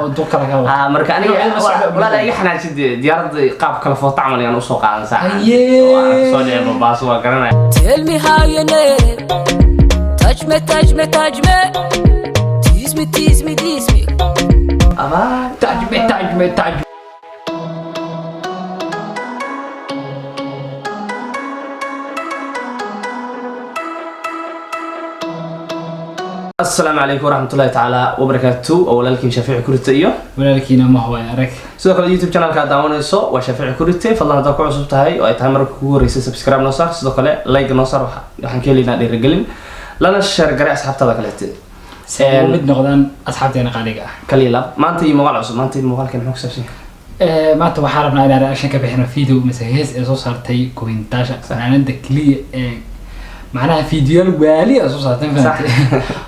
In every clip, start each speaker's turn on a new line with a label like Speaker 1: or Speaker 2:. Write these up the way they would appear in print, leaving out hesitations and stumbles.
Speaker 1: oo duka laga wado
Speaker 2: marka aniga wala iga xanaajid diyaarada qaab kala foota camal ayaan u soo qaadan saaxan soo leeyahay baas waa garanay
Speaker 3: tell me how you need touch me tease me
Speaker 2: aba
Speaker 1: touch me
Speaker 2: السلام عليكم ورحمة الله تعالى وبركاته أولادكم شفيع كورتيو
Speaker 1: ولكن ما هو يعرف
Speaker 2: سو كل يوتيوب channel ka daawanayso waa shafii kurite fadlan hada ku cusub tahay oo ay tahay marka ugu horeysa subscribe noo saar sidoo kale like noo saar waxaan ka helina dhiirigelin lana share garay asxaabtada kale
Speaker 1: mid noqdaan asxaabteena qaaliga ah
Speaker 2: kaliya maanta iyo muuqaal cusub maanta muuqaalkan muxuu saabsan
Speaker 1: maanta waxaan rabnaa inaan reaction ka bixino video masahees ee soo saartay kuwintaasha fanaanada kaliya ee macnaha video waaliya soo saartay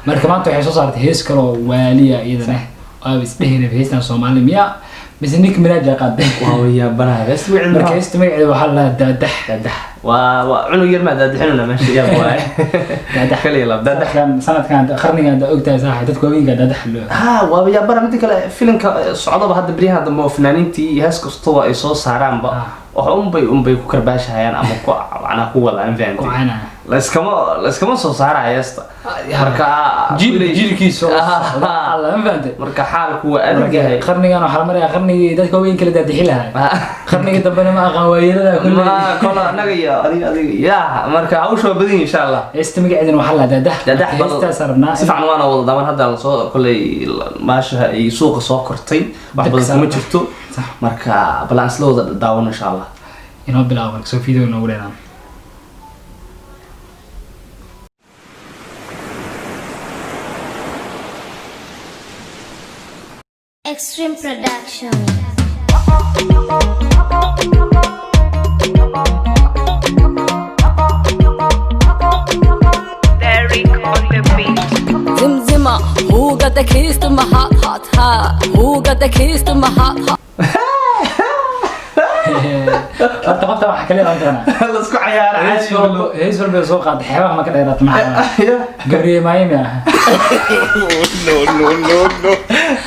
Speaker 1: marka maanta waxay soo saartay hees kale oo waaliya iyadana oo isdheheena heestan Soomaali miya بس إنك مراجع قد
Speaker 2: ويا بنات بس وعند
Speaker 1: مركزت مقعد وحلا دادح
Speaker 2: وعنو يرمى دادحنا ماشي يا بواي دادح خلي يلا دادح
Speaker 1: كان سنة كان أخرني قاعد أقطع ساحة تدكوا وين قاعد دادح له
Speaker 2: ويا برا مدي كلا فيلم صعدة بهذا بريها هذا مو فنانين تي هاسك اسطوة يصوص سعران بقى وأم بي كرباش هاي أنا أمك أنا قوة الآن فهمتي لس كمان صوص سعر عيستا مركا
Speaker 1: جيل كيسو الله ما فهمت
Speaker 2: مركا حالك هو أرجع
Speaker 1: خرني أنا حرمري أخرني دادكوا وين كلا دادح لها خرني قدامنا ما أقوى
Speaker 2: كل ما كنا نجيا أدي يا مركا عوشوا بدين إن شاء الله
Speaker 1: استمع قاعدين وحلا دادح
Speaker 2: استسرنا سفعنا وانا والله دام هذا الصوت كل ماشي يسوق صوكرتين واحد بس ما شفته مركا بالانس لو داون إن شاء الله
Speaker 1: إنه بالأول سو فيديو نورينا
Speaker 4: Extreme Production.
Speaker 3: Zimzima, who got the keys to my hot who got the keys to my hot
Speaker 1: طبعا حكى لي أنا
Speaker 2: الله اسكو عيار عايش والله
Speaker 1: هيز في السوق قاعد حيوان ما كده يرات معاه قبري ما يميا
Speaker 2: نو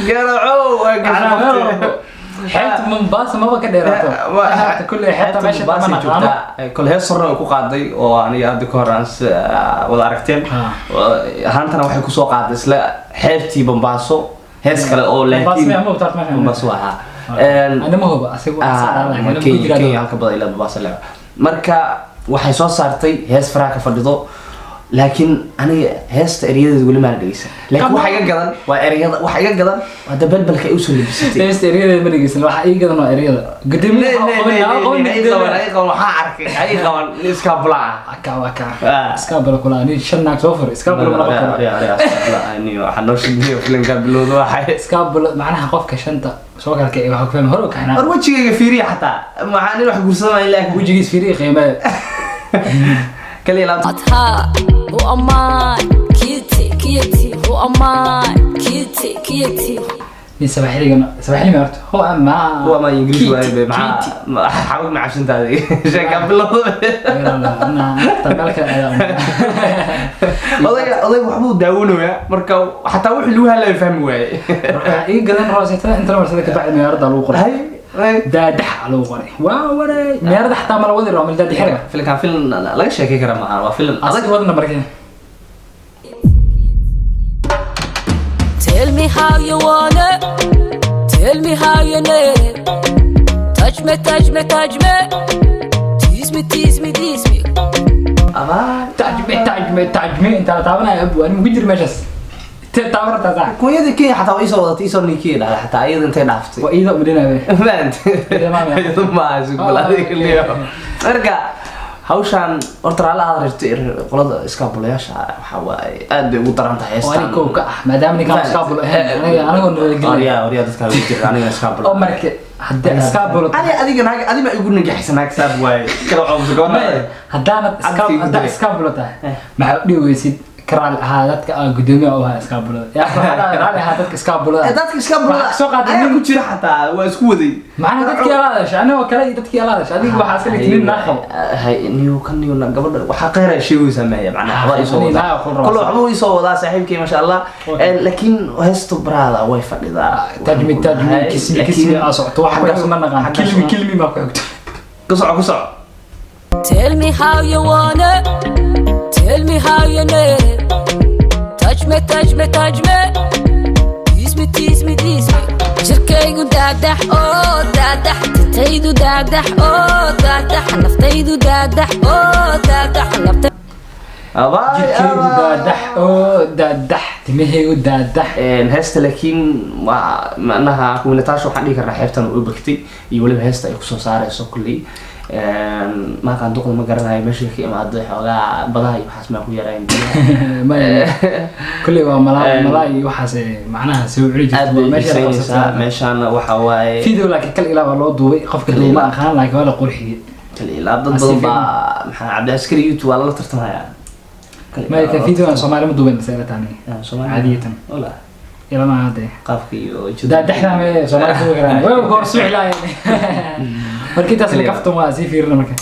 Speaker 2: قرعوا
Speaker 1: حيت من باص ما بقدر يرات كل حته ماشي
Speaker 2: كل هي صرنا ku qaaday oo aniga aad ka horans wada aragteen haantana waxay ku soo qaaday isla xeebtii Bombaaso hees kale oo laakiin Bombaaso waxa
Speaker 1: أنا ما هو أسيبه أنا
Speaker 2: كي halka baday la Bombaaso marka waxay soo saartay hees faraaka fadhido laakiin aniga heesta eriyadeedu wali ma dhageysan laakiin waxa iga gadan waa eriyada waxa iga gadan waa dabalbalka ay u soo labisatay
Speaker 1: heesta eriyadeedu ma dhageysan waxa iga gadan waa eriyada gudoomiye
Speaker 2: waxa arkay ay qaban iska bulaa
Speaker 1: iska bula kula ani shannaag soo fur iska bula ma qabo
Speaker 2: ani waxa noo sheegay filimka bilowdo waxa
Speaker 1: iska bula macnaha qofka shanta soo kala kicay waxa ku fahmay hore kana
Speaker 2: wajigayga fiiriya xataa maxaan wax guursaday laakiin
Speaker 1: wajigiis fiiriya qiimaha
Speaker 2: كلي لا
Speaker 3: ها هو أمان كيتي هو أمان كيتي
Speaker 1: صباحي ما عرفت
Speaker 2: هو ما إنجليزي ولا مع حاول مع عشان تادي شكل بالله
Speaker 1: أنا تبالك
Speaker 2: والله وحبوا داونه يا مركو حتى وحلوها لا يفهموا
Speaker 1: إيه قدرنا راسي أنت لما رسلك بعد ما يرضى الوقت دادح على وقري ولا ميرد حتى ما لودي رامل دادح حرة
Speaker 2: فيلم كان فيلم لا شيء كده معاه وفيلم
Speaker 1: أصلا ودنا مركين
Speaker 3: Tell me how you want it Tell me how you need it Touch me tease me
Speaker 2: أبا
Speaker 1: تاج مي أنت تعبنا يا أبو أنا مقدر مجلس تعبنا تزعل
Speaker 2: كويس كي حتى ويسو نيكي لا حتى أيضا أنت نافت
Speaker 1: وإذا مدينة به
Speaker 2: ما أنت ما أزق ولا ذيك اليوم أرجع هوشان أرترى على هذا قلاد إسكابولياش حواي أدي وطران تحس
Speaker 1: وأنا كوكا ما دامني كان إسكابول أنا قلنا
Speaker 2: أريا تتكلم أنا إسكابول
Speaker 1: أمرك حد إسكابول
Speaker 2: أنا ما يقول نجح سنة كسب واي كده عم زقنا
Speaker 1: هدانا إسكابول تاه مع ديويسيد كرال هذا قدومي أو إسكابولا يا أخي هذا إسكابولا
Speaker 2: dadka iska bulada
Speaker 1: soo qaad
Speaker 2: ayaa ku jira xataa waa isku waday
Speaker 1: معنا دتك يا لادش أنا وكلاي دتك يا لادش هذيك واحد سنة تنين ناخذ
Speaker 2: hay niyo kan niyo gabadha waxa qeyra shay uu sameeyay macnaha waa isoo wadaa kullu waxbuu isoo wadaa saaxiibkii ma sha Allah laakiin heesto brada way fadhidaa
Speaker 1: تجمي كسمي أصعد واحد بس ما نقان كلمة ما كنت
Speaker 2: قصع
Speaker 3: Tell me how you wanna, tell me how you need. Touch me, touch me, touch me. Tease me, tease me, tease me. jirkaygu daadax oo daadax taydu daadax oo daadax naftaydu daadax oo daadax
Speaker 1: jirkaygu daadax oo daadax timahaygu daadax
Speaker 2: heesta laakiin waa macnaha kuminataasha waxaan dhihi karnaa xeebtan u bagtay iyo weliba heesta ay kusoo saarayso kulley maakaan duqda ma garanayo meesha ka imaaday xoogaa badaha iyo waxaas maa ku yaraayn
Speaker 1: كل يوم ملاي وحاس معناها سوي عريج
Speaker 2: meeshaan waxa waaye
Speaker 1: فيديو لكن كل إلى والله دوبي قف كل ما خان لكن ولا قرحي
Speaker 2: كل إلى ضد ضبا محمد عبد العسكري يوتيوب والله ترتمها
Speaker 1: ما كان فيديو أنا صومالي مدوبين مسألة ثانية عادية
Speaker 2: ولا
Speaker 1: يلا ما عادي
Speaker 2: قافكي
Speaker 1: ده دحنا ما صومالي دوبي كلام وين قرص وعلا يعني مركيت أصل كفتو ما زي فيرنا مكان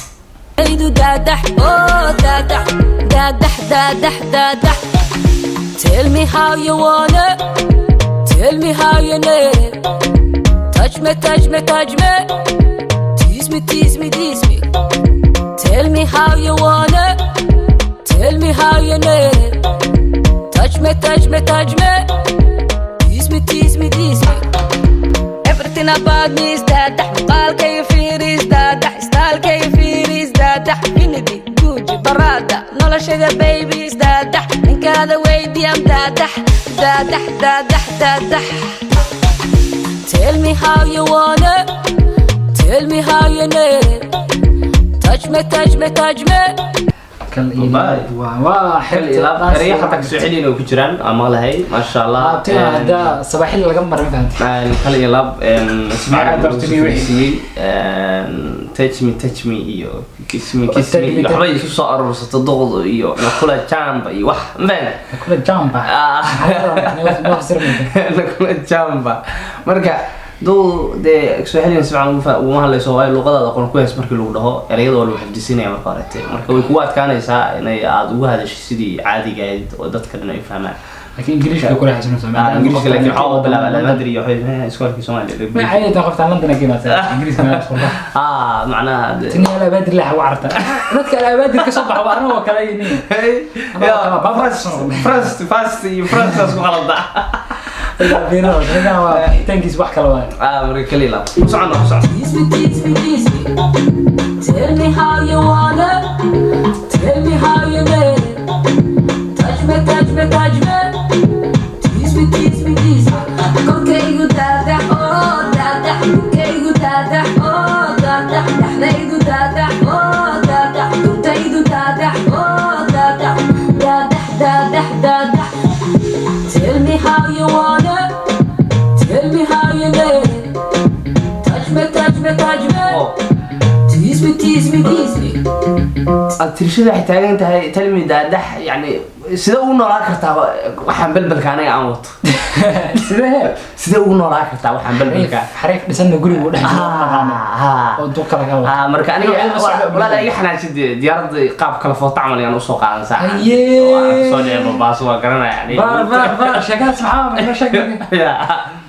Speaker 3: تيدو دادح أوه دادح دادح دادح دادح Tell me how you wanna, tell me how you need. Touch me, touch me, touch me. Tease me, tease me, tease me. Tell me how you wanna, tell me how you need. Touch me, touch me, touch me. Tease me, tease me, tease me. Everything about me is that قال كيفير is that style كيفير is that Infinity Gucci Barada noloshayda baby is that ninkaada weydiyan daadax daadax daadax daadax Tell me how you wanna, tell me how you need. Touch me, touch me, touch me.
Speaker 2: واحد ريحة تكسوحيني لو كجران أما لهي ما شاء الله
Speaker 1: هذا صباحي اللي لقى مرة فهمت
Speaker 2: خلي يلعب اسمع touch me iyo kismi waxbay isu soo aruursato doqdo iyo nakula jamba iyo wax meen
Speaker 1: nakula jamba
Speaker 2: nakula jamba marka doo de soo xilin sabcan uma hadlayso waa luqadada aqoon ku hees markii lagu dhaho erayada waa lagu xifdisinaya marka hore marka way ku adkaanaysaa inay aad ugu hadasho sidii caadiga ah oo dadka dhan ay fahmaan
Speaker 1: لكن إنجليش كل حاجة سمعت
Speaker 2: إنجليش لكن حاول بلا ما أدري يا حبيبي إسكال في سومالي
Speaker 1: ما عادي تاخذ عن لندن كذا مثلا إنجليش ما يدخل
Speaker 2: معناها
Speaker 1: تني على بدر لا وعرته ردك على بدر كصبح وأنا وكلايني
Speaker 2: فرنسا اسمه غلط ده
Speaker 1: لا بينا هنا تنكيس بحك الوان
Speaker 2: مريك ليلا وسعنا
Speaker 3: Tell me how you wanna, tell me how you need. Touch me, touch me, touch me. Tease me, tease me, tease me. Korkaygu daadax oo daadax korkaygu daadax oo daadax dhaxdaydu daadax oo daadax duntaydu daadax oo daadax daadax daadax daadax Tell me how you wanna, tell me how you need. Touch me, touch me, touch me. Tease me, tease me, tease me.
Speaker 2: الترشيد حتى أنت تلمي دح يعني سيدا ugu noolaan kartaa waxaan balbalka anaga aan wato sida ugu noolaan kartaa waxaan balbalka
Speaker 1: xariif dhisan guriga u dhaxay oo duq kala
Speaker 2: galo marka aniga wala iga xanaajid diyaaradda qaab kala foto camal aan u soo qaadan saac soo dheebo baas waa garanaya
Speaker 1: ba shaqaas maxaa ma shaqo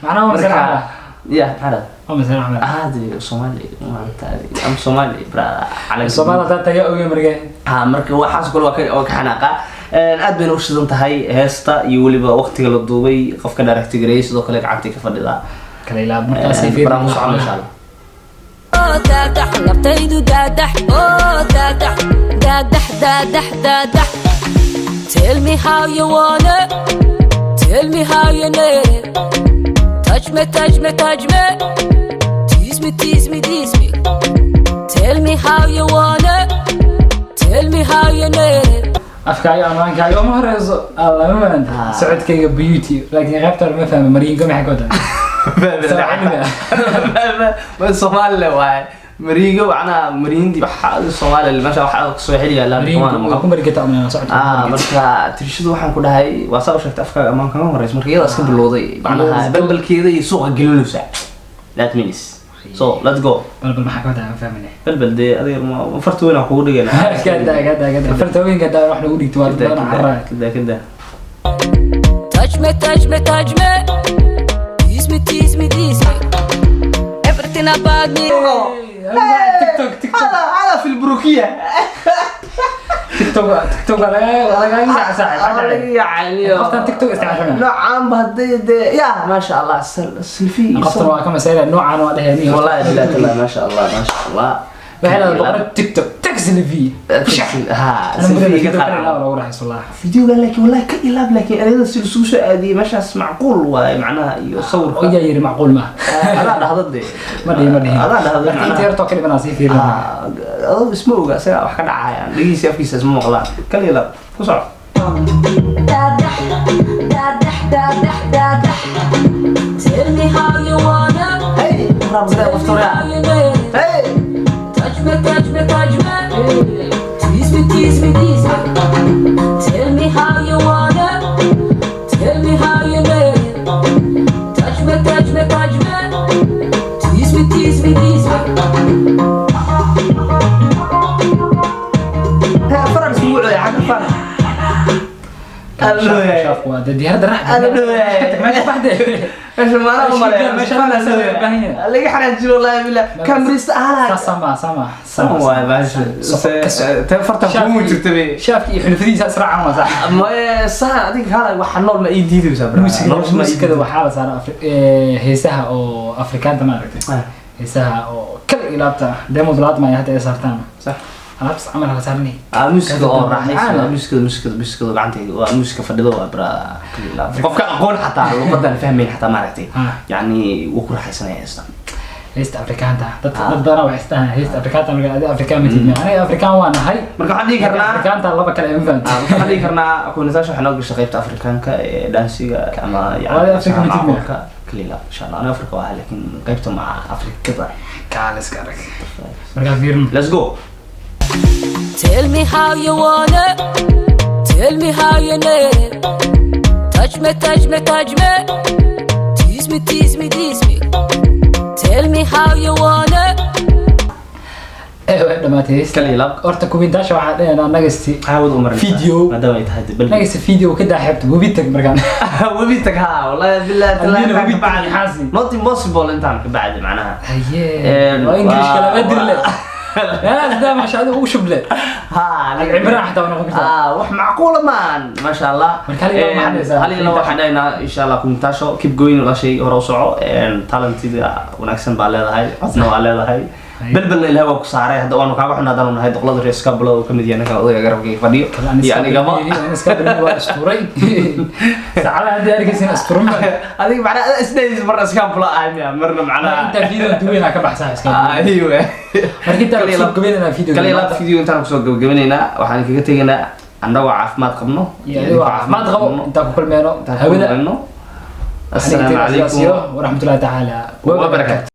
Speaker 1: macnaha masala
Speaker 2: يا هذا
Speaker 1: مثلا احمد
Speaker 2: هذه صومالي ما انت ام صومالي برا
Speaker 1: على صومالي انت يا اوي مرقه
Speaker 2: marka waxaas kul waa ka xanaaqa aad bayna u shidan tahay heesta iyo waliba waqtiga la duubay qofka director gareey sidoo kale gacanta ka fadhida
Speaker 1: kale ilaa markaas ay fiiraan
Speaker 2: insha Allah
Speaker 3: daadax naftaydu daadax oo daadax daadax daadax daadax Tell me how you wanna, tell me how you need. Touch me, touch me, touch me. Tease me, tease me, tease me. Tell me how you wanna, tell me how you need.
Speaker 1: أفكاري أنا كاي يوم هرز الله ما أنت سعد كي بيوتي لكن غيبت ما فهم مريين كم يحكوا ده
Speaker 2: ما الصومال واي مريجو وأنا مريندي بحال الصومال اللي ماشى واحد صحيح لا
Speaker 1: كمان أكون مريجة أمنا صعد
Speaker 2: مركا ترشدوا waxaan ku dhahay waa soo sheegtay afka amaan kama horeys markii iyada iska bilowday macnaha balbalkeeda iyo suuqa gelinaysa that means so let's go
Speaker 1: balbal maxaa ka taa fahmine
Speaker 2: balbal de adiga ma fartoona ku dhigana
Speaker 1: kada fartooyinka daa wax lagu dhigto waa dad carraa
Speaker 2: kada
Speaker 3: touch me tease me everything about me
Speaker 1: تيك توك
Speaker 2: هذا في البروكية
Speaker 1: تيك توك لا ساعد
Speaker 2: يعني
Speaker 1: قفتان تيك توك استعملنا
Speaker 2: نعم بهدي يا ما شاء الله السلفي
Speaker 1: قفتان كما سيلا نوعا وده
Speaker 2: والله لا ما شاء الله
Speaker 1: بحنا بقرا تيك توك تكسل في
Speaker 2: ها
Speaker 1: سلفي لا ولا راح يصلح
Speaker 2: فيديو قال لك والله كإلاب لكن أنا السلسوسة هذه مش معقول ومعناها يصور
Speaker 1: ويا يري معقول ما
Speaker 2: هذا ضدي
Speaker 1: ما هذا انت يرتو كلمه ناسي في
Speaker 2: اسمه قاسي wax ka dhacaya dhigis afkiisa isma maqlaan kaliya ku soco
Speaker 3: tell me how you wanna
Speaker 2: hey rabza waftura hey
Speaker 3: touch me tease me tell me how you wanna tell me how you need touch me tease me
Speaker 2: فرق اسبوع يا حق فرق
Speaker 1: شاف دي هذا راح
Speaker 2: انا
Speaker 1: ما واحده
Speaker 2: ايش ما انا ما شاء الله اللي حرج والله بالله كامريس اهلا سما باشا تفرت مو جرتبي
Speaker 1: شاف يحلفديس اسرع ما صح
Speaker 2: ما صح اديك هذا waxa nool ma ii diidaysa
Speaker 1: muusikada waxa la saaraa heesaha oo afrikaanta ma aragtay heesaha oo kala ilaabta demo dulaad ma yahay ay saartaan
Speaker 2: صح
Speaker 1: أنا بس عمل على سرني.
Speaker 2: موسيقى راح موسيقى قعنتي وموسيقى فدلو برا كليلا. قفك أقول حتى لو بدنا نفهمين حتى ما عرفتي. يعني وكل حيسنا يا إسلام.
Speaker 1: هيست أفريكان تا. تدرنا وحستها هيست أفريكان تا مرجع أفريكان متين. أنا أفريكان وأنا هاي.
Speaker 2: مرجع عندي كرنا.
Speaker 1: أفريكان تا الله بكلم فهمت.
Speaker 2: مرجع عندي كرنا أكون نتاشر حنا قش شقيت أفريكان كدانسي كما يعني.
Speaker 1: أفريكان متين.
Speaker 2: كليلا إن شاء الله أنا أفريقيا واحد لكن قيبته مع أفريقيا.
Speaker 1: كالس كارك. مرجع فيرم.
Speaker 2: Let's go.
Speaker 3: Tell me how you wanna, tell me how you need. Touch me, tease me. Tell me how you wanna.
Speaker 1: لما تيست
Speaker 2: كليلا
Speaker 1: أرتا كومنتاش واحد أنا نجستي
Speaker 2: عاود عمر
Speaker 1: فيديو
Speaker 2: ما دام يتهدد بل
Speaker 1: نجست فيديو كده حبت وبيتك مرجع
Speaker 2: وبيتك ها والله بالله
Speaker 1: تلاقي بعد حاسي
Speaker 2: not impossible أنت عم بعد معناها
Speaker 1: هيه وإنجليش كلام أدري له لا ده مش هذا هو شبله
Speaker 2: ها
Speaker 1: العبرة حتى وانا قلت
Speaker 2: وح معقولة ما شاء الله هل لو حدينا إن شاء الله كنت تاشو keep going ولا شيء ورا وصعو talent إذا ونكسن بالله هاي عطنا بالله هاي بل الهواء كسارة هذا وانا كعب احنا دارنا هاي دقلة دريس كابلا وكمديانا كلا ضيق جرب كيف فديو يعني قبل
Speaker 1: أنا سكابلا هو أسطوري سعلا هذا أركز هنا أسطوري
Speaker 2: هذيك معنا أسديز مرة سكابلا أيام مرنا معنا
Speaker 1: أنت فيديو دوينا كبحث سكابلا
Speaker 2: أيوه
Speaker 1: أركيد ترى سوق قبلنا فيديو
Speaker 2: كليلا فيديو أنت نسوق قبلنا وحنا كي تيجينا عندنا عافمات قبنا
Speaker 1: يعني عافمات قبنا أنت كل ما ينو
Speaker 2: السلام عليكم
Speaker 1: ورحمة الله تعالى
Speaker 2: وبركاته.